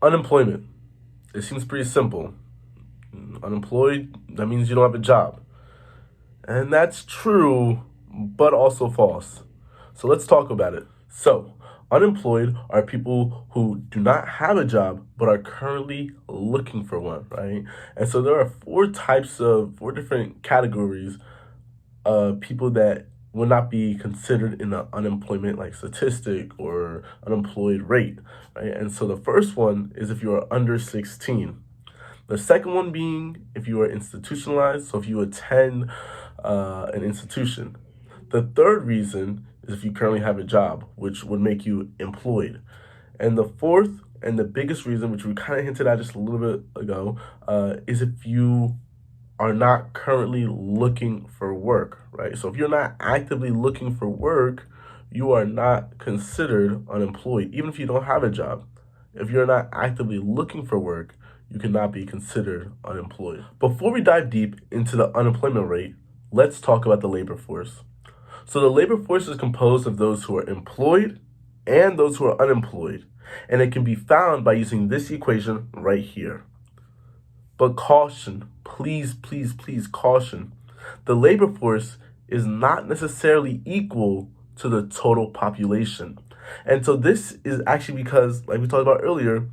Unemployment. It seems pretty simple. Unemployed, that means you don't have a job. And that's true, but also false. So let's talk about it. So, unemployed are people who do not have a job but are currently looking for one, right? And so there are four different categories of people that will not be considered in the unemployment like statistic or unemployed rate, right? And so the first one is if you are under 16. The second one being if you are institutionalized, so if you attend an institution. The third reason is if you currently have a job, which would make you employed. And the fourth and the biggest reason, which we kind of hinted at just a little bit ago, is if you are not currently looking for work, right? So if you're not actively looking for work, you are not considered unemployed, even if you don't have a job. If you're not actively looking for work, you cannot be considered unemployed. Before we dive deep into the unemployment rate, let's talk about the labor force. So the labor force is composed of those who are employed and those who are unemployed, and it can be found by using this equation right here. But caution, please, please, please caution. The labor force is not necessarily equal to the total population. And so this is actually because, like we talked about earlier,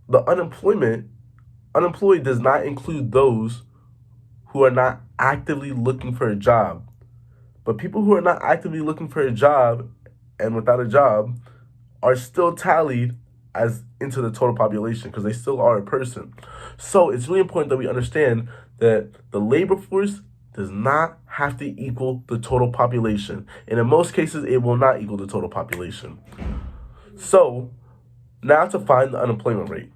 the unemployed does not include those who are not actively looking for a job. But people who are not actively looking for a job and without a job are still tallied as into the total population because they still are a person. So it's really important that we understand that the labor force does not have to equal the total population. And in most cases, it will not equal the total population. So now to find the unemployment rate.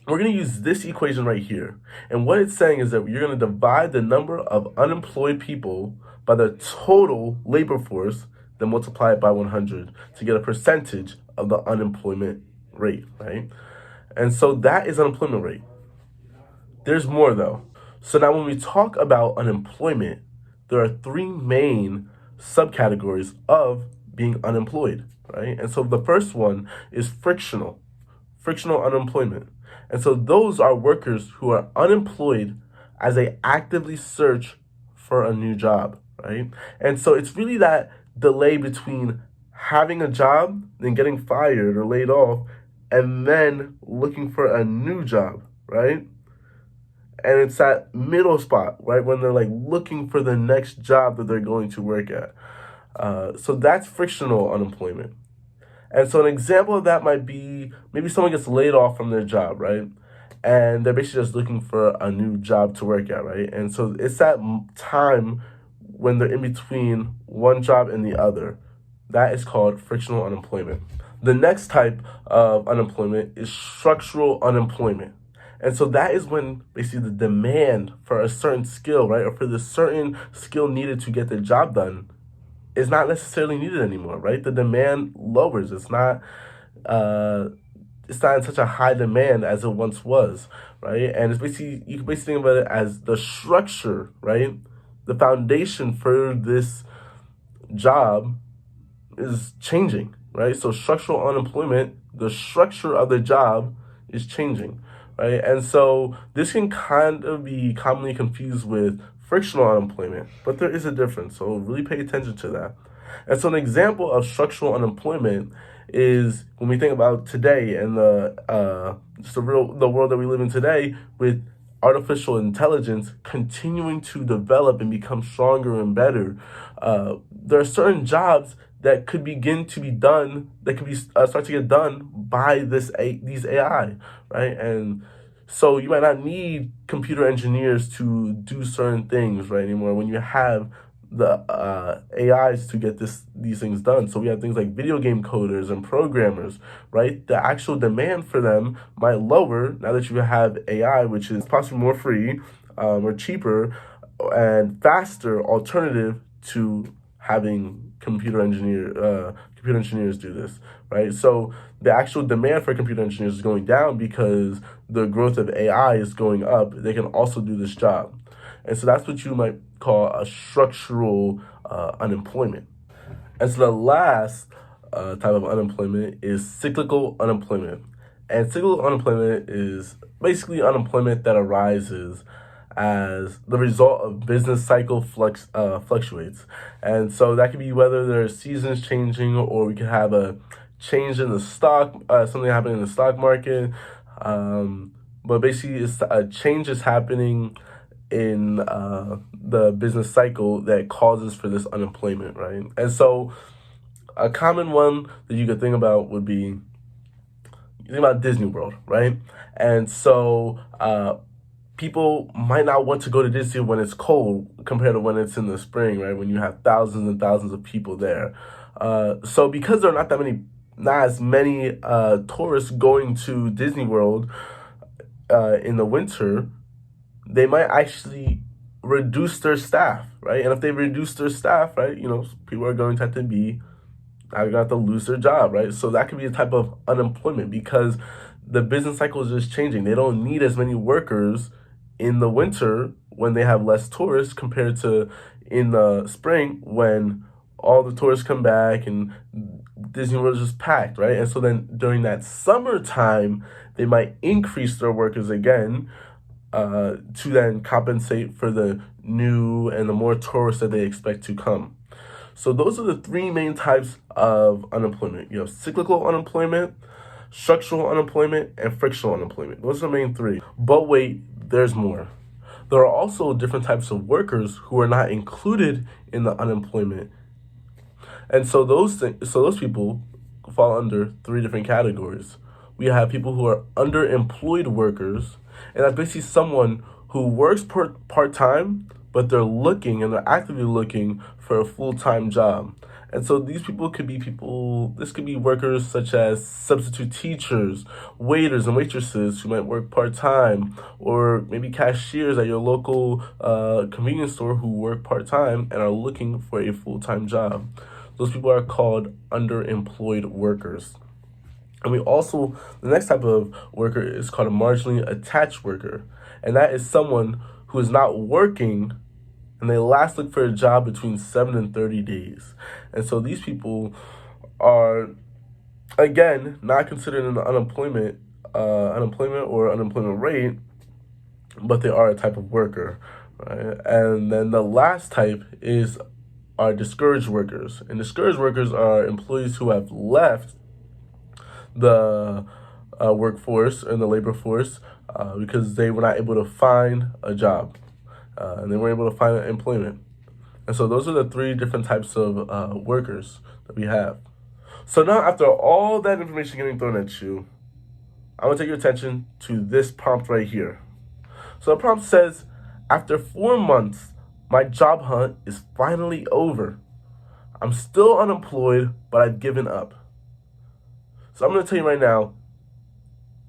We're going to use this equation right here. And what it's saying is that you're going to divide the number of unemployed people by the total labor force, then multiply it by 100 to get a percentage of the unemployment rate, right? And so that is unemployment rate. There's more though. So now when we talk about unemployment, there are three main subcategories of being unemployed, right? And so the first one is frictional unemployment. And so those are workers who are unemployed as they actively search for a new job, right? And so it's really that delay between having a job, then getting fired or laid off, and then looking for a new job, right? And it's that middle spot, right, when they're like looking for the next job that they're going to work at. So that's frictional unemployment. And so an example of that might be maybe someone gets laid off from their job, right? And they're basically just looking for a new job to work at, right? And so it's that time when they're in between one job and the other. That is called frictional unemployment. The next type of unemployment is structural unemployment. And so that is when basically the demand for a certain skill, right, or for the certain skill needed to get the job done is not necessarily needed anymore, right? The demand lowers. It's not in such a high demand as it once was, right? And it's basically, you can basically think about it as the structure, right? The foundation for this job is changing, right? So structural unemployment, the structure of the job is changing, right? And so this can kind of be commonly confused with frictional unemployment, but there is a difference. So really pay attention to that. And so an example of structural unemployment is when we think about today and the world that we live in today with artificial intelligence continuing to develop and become stronger and better. There are certain jobs that could begin to be done, that could be start to get done by these AI, right? And so you might not need computer engineers to do certain things, right, anymore when you have the AIs to get these things done. So we have things like video game coders and programmers, right? The actual demand for them might lower now that you have AI, which is possibly more free or cheaper and faster alternative to having computer engineers do this, right? So the actual demand for computer engineers is going down because the growth of AI is going up. They can also do this job. And so that's what you might call a structural unemployment. And so the last type of unemployment is cyclical unemployment. And cyclical unemployment is basically unemployment that arises as the result of business cycle fluctuates. And so that could be whether there are seasons changing, or we could have a change in the something happening in the stock market. But basically, it's a change is happening in the business cycle that causes for this unemployment, right? And so a common one that you could think about would be, you think about Disney World, right? And so people might not want to go to Disney when it's cold compared to when it's in the spring, right? When you have thousands and thousands of people there. So because there are not as many tourists going to Disney World in the winter, they might actually reduce their staff, right? And if they reduce their staff, right, people are going to have to lose their job, right? So that could be a type of unemployment because the business cycle is just changing. They don't need as many workers in the winter when they have less tourists compared to in the spring when all the tourists come back and Disney World is just packed, right? And so then during that summertime, they might increase their workers again to then compensate for the new and the more tourists that they expect to come. So those are the three main types of unemployment. You have cyclical unemployment, structural unemployment, and frictional unemployment. Those are the main three. But wait, there's more. There are also different types of workers who are not included in the unemployment. And so those people fall under three different categories. We have people who are underemployed workers, and that's basically someone who works part-time, but they're actively looking for a full-time job. And so these people this could be workers such as substitute teachers, waiters and waitresses who might work part-time, or maybe cashiers at your local convenience store who work part-time and are looking for a full-time job. Those people are called underemployed workers. And the next type of worker is called a marginally attached worker. And that is someone who is not working and they last look for a job between 7 and 30 days. And so these people are, again, not considered in the unemployment or unemployment rate, but they are a type of worker, right? And then the last type are discouraged workers. And discouraged workers are employees who have left the workforce and the labor force because they were not able to find a job. And they were able to find employment. And so those are the three different types of workers that we have. So now, after all that information getting thrown at you, I want to take your attention to this prompt right here. So the prompt says, after 4 months, my job hunt is finally over. I'm still unemployed, but I've given up. So I'm going to tell you right now,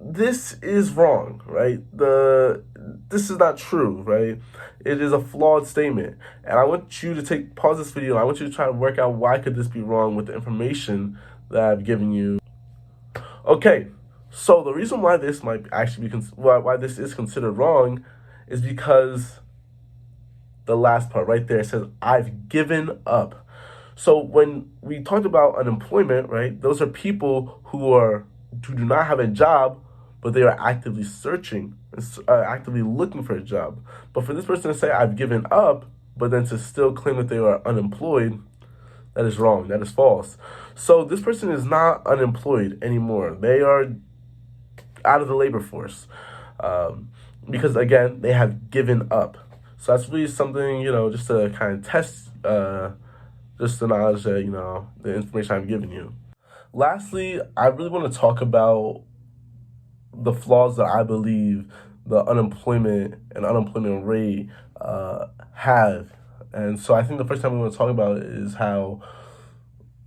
this is wrong, right? This is not true, right? It is a flawed statement. And I want you to pause this video. I want you to try to work out why could this be wrong with the information that I've given you. Okay, so the reason why this might actually be why this is considered wrong is because the last part right there says, I've given up. So when we talked about unemployment, right, those are people who do not have a job, but they are actively searching, actively looking for a job. But for this person to say, I've given up, but then to still claim that they are unemployed, that is wrong. That is false. So this person is not unemployed anymore. They are out of the labor force because, again, they have given up. So that's really something, just to kind of test just the knowledge that, the information I've given you. Lastly, I really want to talk about the flaws that I believe the unemployment and unemployment rate have. And so I think the first time we want to talk about it is how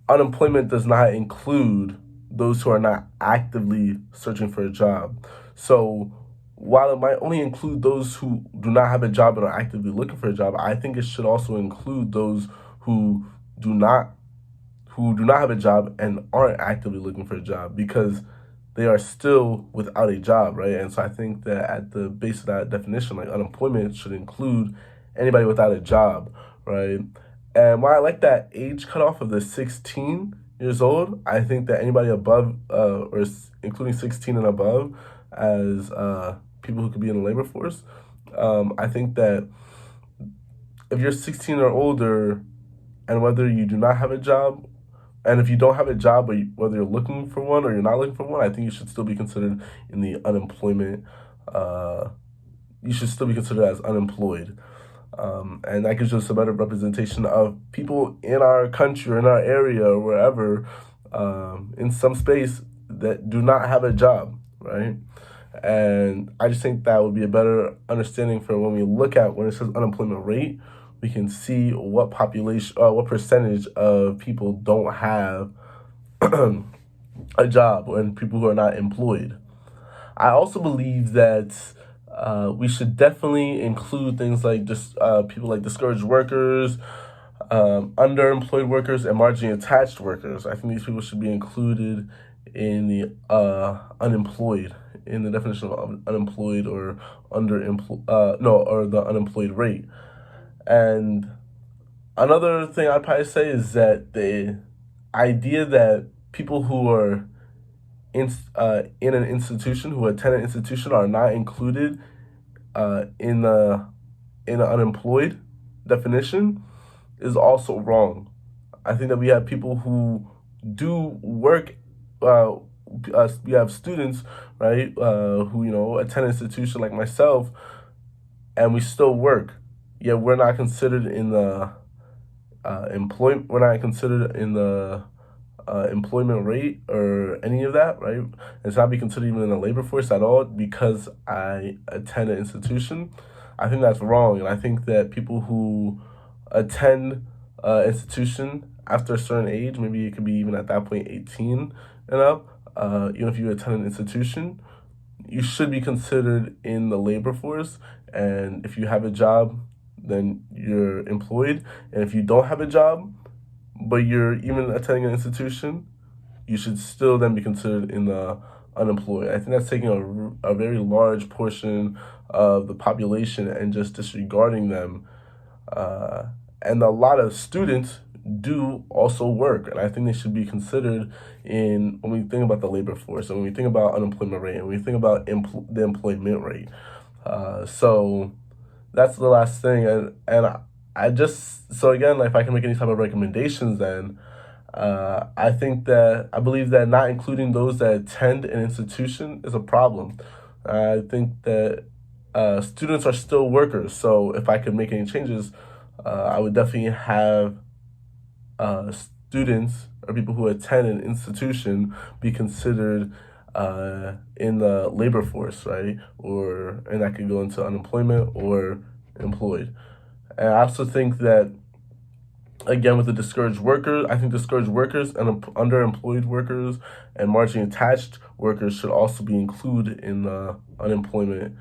unemployment does not include those who are not actively searching for a job. So while it might only include those who do not have a job but are actively looking for a job, I think it should also include those who do not have a job and aren't actively looking for a job, because they are still without a job, right? And so I think that at the base of that definition, like, unemployment should include anybody without a job, right? And why I like that age cutoff of the 16 years old, I think that anybody above, including 16 and above, as people who could be in the labor force, I think that if you're 16 or older, and whether you do not have a job, and if you don't have a job, but whether you're looking for one or you're not looking for one, I think you should still be considered in the unemployment. You should still be considered as unemployed. And that gives us a better representation of people in our country or in our area or wherever, in some space, that do not have a job, right? And I just think that would be a better understanding for when we look at when it says unemployment rate, we can see what population, what percentage of people don't have a job and people who are not employed. I also believe that we should definitely include things like just people like discouraged workers, underemployed workers, and marginally attached workers. I think these people should be included in the unemployed, in the definition of unemployed or or the unemployed rate. And another thing I'd probably say is that the idea that people who are in an institution, who attend an institution, are not included in the unemployed definition is also wrong. I think that we have people who do work. We have students, right, who attend an institution like myself, and we still work. Yet we're not considered in the employment. We're not considered in the employment rate or any of that, right? It's not be considered even in the labor force at all because I attend an institution. I think that's wrong, and I think that people who attend institution after a certain age, maybe it could be even at that point 18 and up, even if you attend an institution, you should be considered in the labor force. And if you have a job, then you're employed. And if you don't have a job, but you're even attending an institution, you should still then be considered in the unemployed. I think that's taking a very large portion of the population and just disregarding them. And a lot of students do also work, and I think they should be considered in when we think about the labor force and when we think about unemployment rate and when we think about the employment rate. So that's the last thing, and I just, so again, like, if I can make any type of recommendations, then I believe that not including those that attend an institution is a problem. I think that students are still workers, so if I could make any changes, I would definitely have students or people who attend an institution be considered in the labor force, right? And that could go into unemployment or employed. And I also think that, again, with the discouraged workers, I think discouraged workers and underemployed workers and marginally attached workers should also be included in the unemployment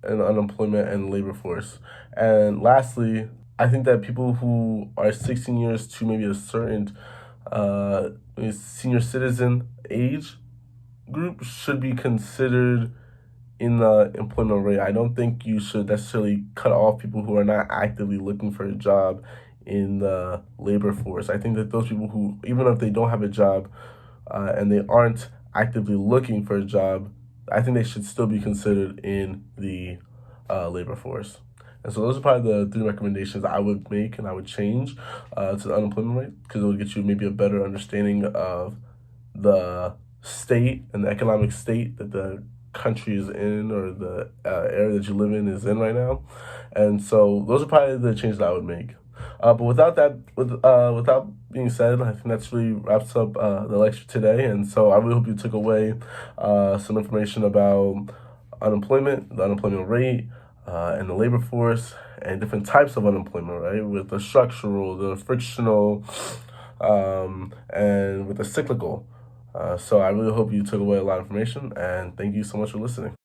and labor force. And lastly, I think that people who are 16 years to maybe a certain senior citizen age group should be considered in the employment rate. I don't think you should necessarily cut off people who are not actively looking for a job in the labor force. I think that those people who, even if they don't have a job and they aren't actively looking for a job, I think they should still be considered in the labor force. And so those are probably the 3 recommendations I would make and I would change to the unemployment rate, because it would get you maybe a better understanding of the state and the economic state that the country is in, or the area that you live in is in right now. And so those are probably the changes that I would make. But without being said, I think that's really wraps up the lecture today. And so I really hope you took away some information about unemployment, the unemployment rate, and the labor force, and different types of unemployment, right? With the structural, the frictional, and with the cyclical. So I really hope you took away a lot of information, and thank you so much for listening.